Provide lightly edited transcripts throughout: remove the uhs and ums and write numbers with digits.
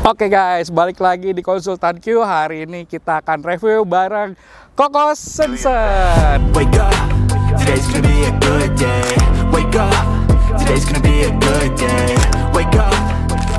Oke guys, balik lagi di Konsultan Q. Hari ini kita akan review barang Koko Sensen. Wake up, today's gonna be a good day. Wake up, today's gonna be a good day. Wake up,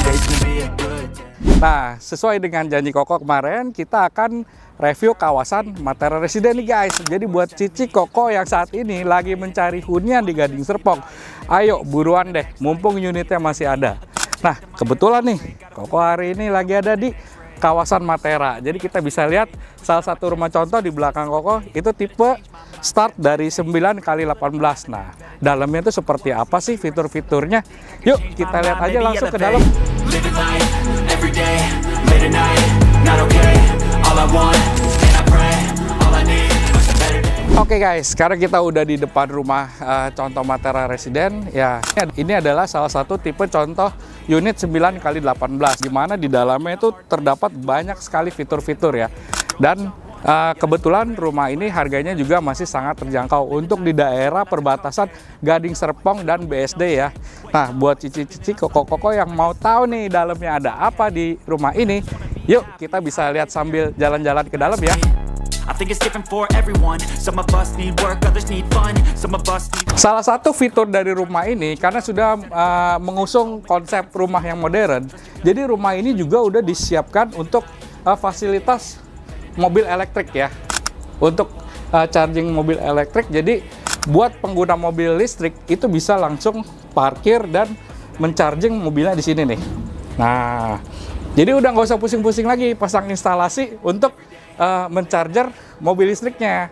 today's gonna be a good day. Nah, sesuai dengan janji Koko kemarin, kita akan review kawasan Matera Residen nih guys. Jadi buat Cici Koko yang saat ini lagi mencari hunian di Gading Serpong, ayo buruan deh, mumpung unitnya masih ada. Nah, kebetulan nih, Koko hari ini lagi ada di kawasan Matera. Jadi kita bisa lihat salah satu rumah contoh di belakang Koko, itu tipe start dari 9x18. Nah, dalamnya itu seperti apa sih fitur-fiturnya? Yuk, kita lihat aja langsung ke dalam. Living life, every day, late at night, not okay. All I want, and I pray, all I need is a better day. Oke guys, sekarang kita udah di depan rumah contoh Matera Residen. Ya, ini adalah salah satu tipe contoh unit 9x18, di mana di dalamnya itu terdapat banyak sekali fitur-fitur ya. Dan kebetulan rumah ini harganya juga masih sangat terjangkau untuk di daerah perbatasan Gading Serpong dan BSD ya. Nah, buat cici-cici koko-koko yang mau tahu nih dalamnya ada apa di rumah ini, yuk kita bisa lihat sambil jalan-jalan ke dalam ya. I think it's different for everyone. Some of us need work, others need fun. Some of us need... Salah satu fitur dari rumah ini, karena sudah mengusung konsep rumah yang modern, jadi rumah ini juga udah disiapkan untuk fasilitas mobil elektrik ya, untuk charging mobil elektrik. Jadi buat pengguna mobil listrik itu bisa langsung parkir dan mencharging mobilnya di sini nih. Nah, jadi udah nggak usah pusing-pusing lagi pasang instalasi untuk mencharger mobil listriknya,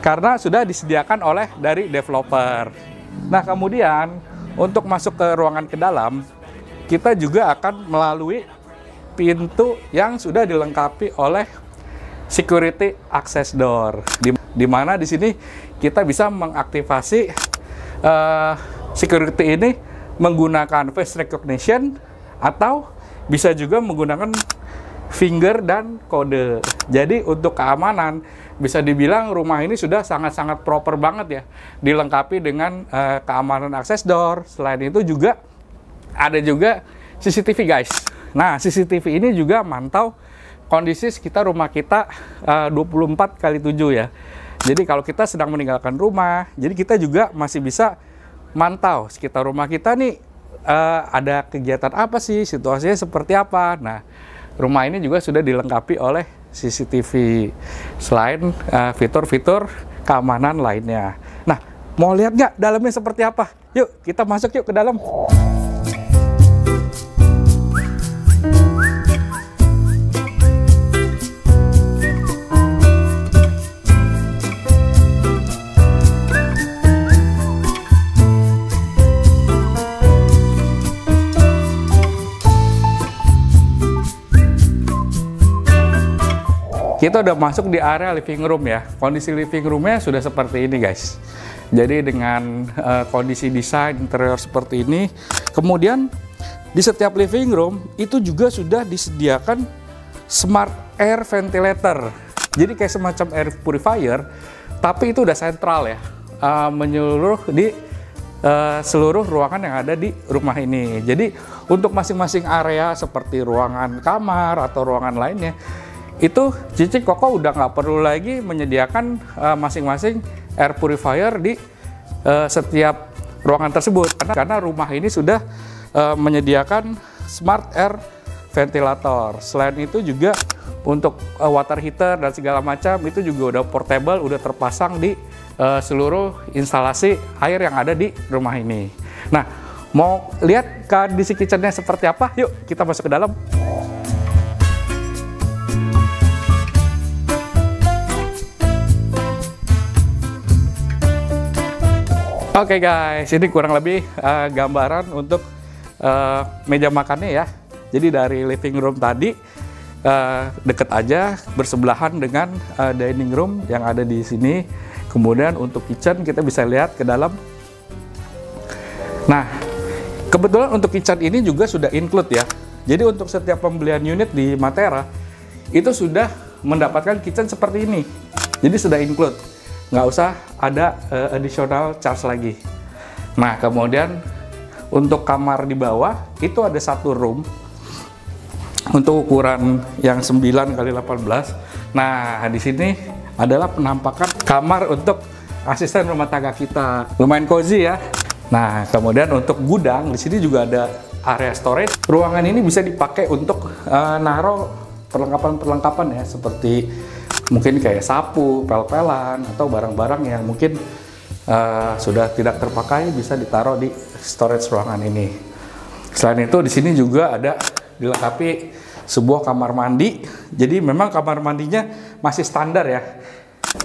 karena sudah disediakan oleh dari developer. Nah, kemudian untuk masuk ke ruangan ke dalam, kita juga akan melalui pintu yang sudah dilengkapi oleh security access door, di mana di sini kita bisa mengaktifasi security ini menggunakan face recognition atau bisa juga menggunakan finger dan kode. Jadi untuk keamanan bisa dibilang rumah ini sudah sangat-sangat proper banget ya, dilengkapi dengan keamanan access door. Selain itu juga ada juga CCTV guys. Nah, CCTV ini juga mantau kondisi sekitar rumah kita 24x7 ya. Jadi kalau kita sedang meninggalkan rumah, jadi kita juga masih bisa mantau sekitar rumah kita nih, ada kegiatan apa sih, situasinya seperti apa. Nah, rumah ini juga sudah dilengkapi oleh CCTV, selain fitur-fitur keamanan lainnya. Nah, mau lihat nggak dalamnya seperti apa? Yuk, kita masuk yuk ke dalam. Kita udah masuk di area living room ya. Kondisi living roomnya sudah seperti ini guys. Jadi dengan kondisi desain interior seperti ini, kemudian di setiap living room itu juga sudah disediakan smart air ventilator. Jadi kayak semacam air purifier, tapi itu udah sentral ya, menyeluruh di seluruh ruangan yang ada di rumah ini. Jadi untuk masing-masing area seperti ruangan kamar atau ruangan lainnya, itu Cici Koko udah nggak perlu lagi menyediakan masing-masing air purifier di setiap ruangan tersebut, karena rumah ini sudah menyediakan smart air ventilator. Selain itu juga untuk water heater dan segala macam itu juga udah portable, udah terpasang di seluruh instalasi air yang ada di rumah ini. Nah, mau lihat kondisi kitchennya seperti apa? Yuk kita masuk ke dalam. Oke guys, ini kurang lebih gambaran untuk meja makannya ya. Jadi dari living room tadi deket aja, bersebelahan dengan dining room yang ada di sini. Kemudian untuk kitchen kita bisa lihat ke dalam. Nah, kebetulan untuk kitchen ini juga sudah include ya. Jadi untuk setiap pembelian unit di Matera itu sudah mendapatkan kitchen seperti ini. Jadi sudah include, nggak usah ada additional charge lagi. Nah, kemudian untuk kamar di bawah itu ada satu room untuk ukuran yang 9x18. Nah, di sini adalah penampakan kamar untuk asisten rumah tangga kita. Lumayan cozy ya. Nah, kemudian untuk gudang di sini juga ada area storage. Ruangan ini bisa dipakai untuk naruh perlengkapan-perlengkapan ya, seperti mungkin kayak sapu, pel-pelan, atau barang-barang yang mungkin sudah tidak terpakai bisa ditaruh di storage ruangan ini. Selain itu di sini juga ada dilengkapi sebuah kamar mandi. Jadi memang kamar mandinya masih standar ya.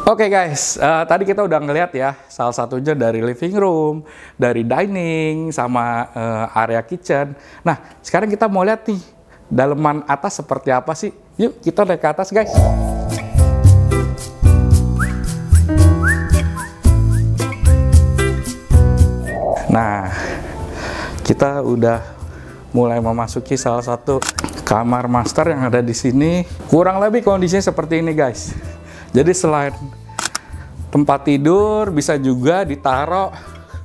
Oke guys, tadi kita udah ngeliat ya, salah satunya dari living room, dari dining, sama area kitchen. Nah, sekarang kita mau lihat nih, daleman atas seperti apa sih? Yuk kita naik ke atas guys. Nah, kita udah mulai memasuki salah satu kamar master yang ada di sini. Kurang lebih kondisinya seperti ini guys. Jadi selain tempat tidur, bisa juga ditaruh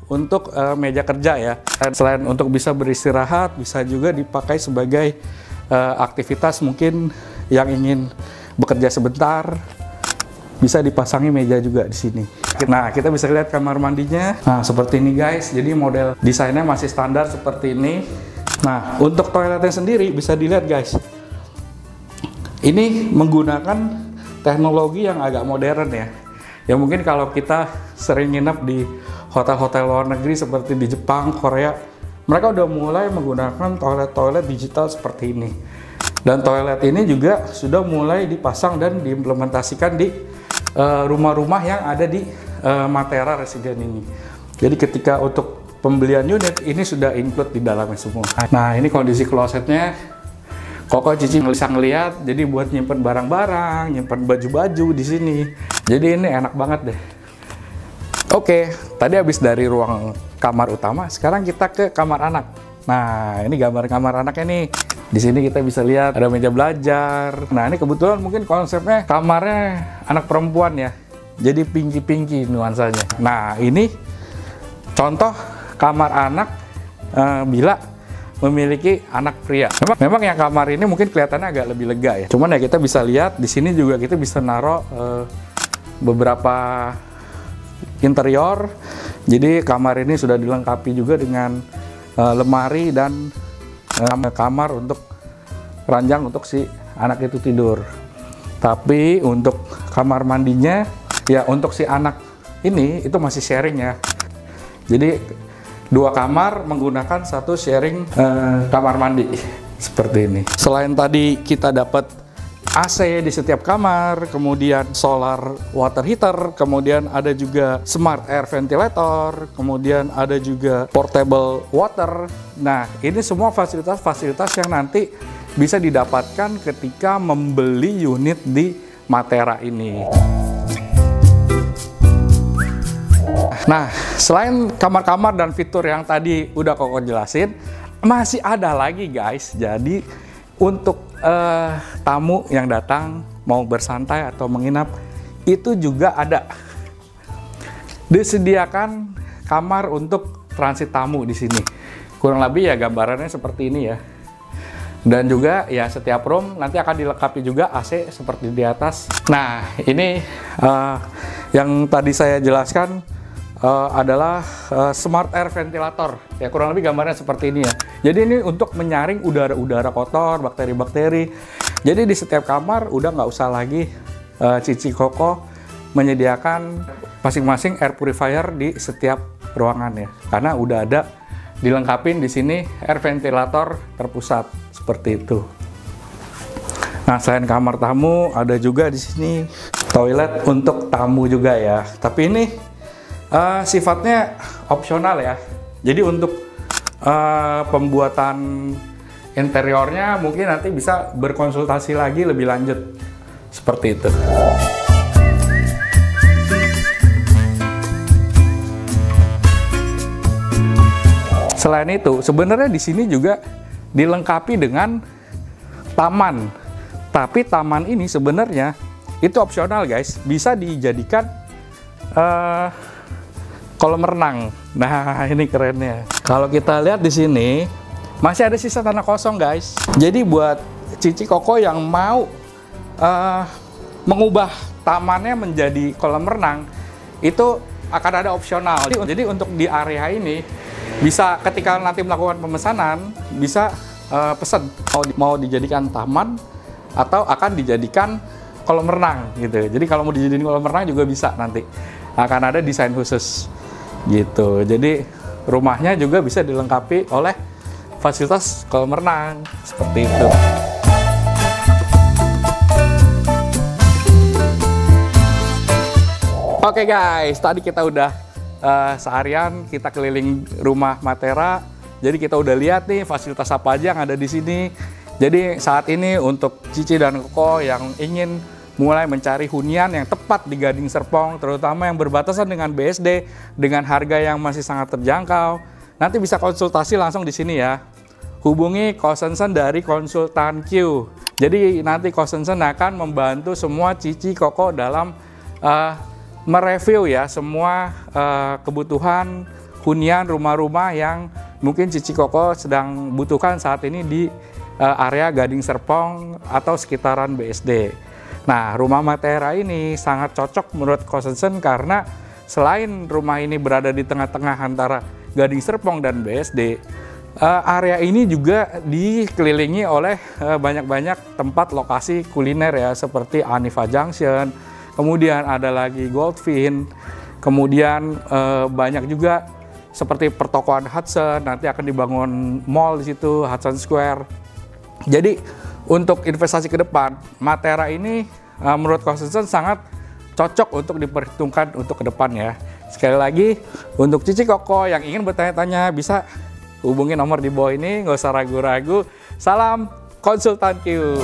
untuk meja kerja ya. Dan selain untuk bisa beristirahat, bisa juga dipakai sebagai aktivitas mungkin yang ingin bekerja sebentar. Bisa dipasangi meja juga di sini. Nah, kita bisa lihat kamar mandinya. Nah, seperti ini guys. Jadi model desainnya masih standar seperti ini. Nah, untuk toiletnya sendiri bisa dilihat guys. Ini menggunakan teknologi yang agak modern ya. Ya mungkin kalau kita sering nginep di hotel-hotel luar negeri seperti di Jepang, Korea, mereka udah mulai menggunakan toilet-toilet digital seperti ini. Dan toilet ini juga sudah mulai dipasang dan diimplementasikan di rumah-rumah yang ada di Matera Resident ini. Jadi ketika untuk pembelian unit ini sudah include di dalamnya semua. Nah, ini kondisi klosetnya. Koko Cici bisa ngeliat, jadi buat nyimpen barang-barang, nyimpen baju-baju di sini. Jadi ini enak banget deh. Oke, tadi habis dari ruang kamar utama, sekarang kita ke kamar anak. Nah, ini gambar kamar anaknya nih. Di sini kita bisa lihat ada meja belajar. Nah, ini kebetulan mungkin konsepnya kamarnya anak perempuan ya. Jadi pinky-pinky nuansanya. Nah, ini contoh kamar anak bila memiliki anak pria. Memang yang kamar ini mungkin kelihatannya agak lebih lega ya. Cuman ya kita bisa lihat di sini juga kita bisa naruh beberapa interior. Jadi kamar ini sudah dilengkapi juga dengan lemari dan kamar untuk ranjang untuk si anak itu tidur. Tapi untuk kamar mandinya ya untuk si anak ini itu masih sharing ya. Jadi dua kamar menggunakan satu sharing kamar mandi seperti ini. Selain tadi kita dapat AC di setiap kamar, kemudian solar water heater, kemudian ada juga smart air ventilator, kemudian ada juga portable water. Nah, ini semua fasilitas-fasilitas yang nanti bisa didapatkan ketika membeli unit di Matera ini. Nah, selain kamar-kamar dan fitur yang tadi udah Koko jelasin, masih ada lagi guys. Jadi untuk tamu yang datang mau bersantai atau menginap, itu juga ada disediakan kamar untuk transit tamu di sini. Kurang lebih ya gambarannya seperti ini ya. Dan juga ya setiap room nanti akan dilengkapi juga AC seperti di atas. Nah, ini yang tadi saya jelaskan adalah smart air ventilator. Ya kurang lebih gambarnya seperti ini ya. Jadi ini untuk menyaring udara-udara kotor, bakteri-bakteri. Jadi di setiap kamar udah nggak usah lagi Cici Koko menyediakan masing-masing air purifier di setiap ruangan ya. Karena udah ada dilengkapin di sini air ventilator terpusat seperti itu. Nah, selain kamar tamu ada juga di sini toilet untuk tamu juga ya. Tapi ini sifatnya opsional ya. Jadi untuk pembuatan interiornya mungkin nanti bisa berkonsultasi lagi lebih lanjut seperti itu. Selain itu, sebenarnya di sini juga dilengkapi dengan taman. Tapi taman ini sebenarnya itu opsional guys, bisa dijadikan kolam renang. Nah, ini kerennya. Kalau kita lihat di sini masih ada sisa tanah kosong guys. Jadi buat Cici Koko yang mau mengubah tamannya menjadi kolam renang, itu akan ada opsional. Jadi untuk di area ini bisa ketika nanti melakukan pemesanan bisa pesan mau dijadikan taman atau akan dijadikan kolam renang gitu. Jadi kalau mau dijadikan kolam renang juga bisa, nanti akan ada desain khusus gitu. Jadi rumahnya juga bisa dilengkapi oleh fasilitas kolam renang seperti itu. Oke guys, tadi kita udah seharian kita keliling rumah Matera. Jadi kita udah lihat nih fasilitas apa aja yang ada di sini. Jadi saat ini untuk Cici dan Koko yang ingin mulai mencari hunian yang tepat di Gading Serpong, terutama yang berbatasan dengan BSD dengan harga yang masih sangat terjangkau, nanti bisa konsultasi langsung di sini ya. Hubungi Kosensen dari Konsultan Q. Jadi nanti Kosensen akan membantu semua Cici Koko dalam mereview ya semua kebutuhan hunian rumah-rumah yang mungkin Cici Koko sedang butuhkan saat ini di area Gading Serpong atau sekitaran BSD. Nah, rumah Matera ini sangat cocok menurut Kosensen karena selain rumah ini berada di tengah-tengah antara Gading Serpong dan BSD, area ini juga dikelilingi oleh banyak-banyak tempat lokasi kuliner ya, seperti Anifa Junction. Kemudian ada lagi Goldfin, kemudian banyak juga seperti pertokoan Hudson, nanti akan dibangun mall di situ, Hudson Square. Jadi untuk investasi ke depan, Matera ini menurut Kosensen sangat cocok untuk diperhitungkan untuk ke depan ya. Sekali lagi, untuk Cici Koko yang ingin bertanya-tanya bisa hubungi nomor di bawah ini, nggak usah ragu-ragu. Salam Konsultan Q.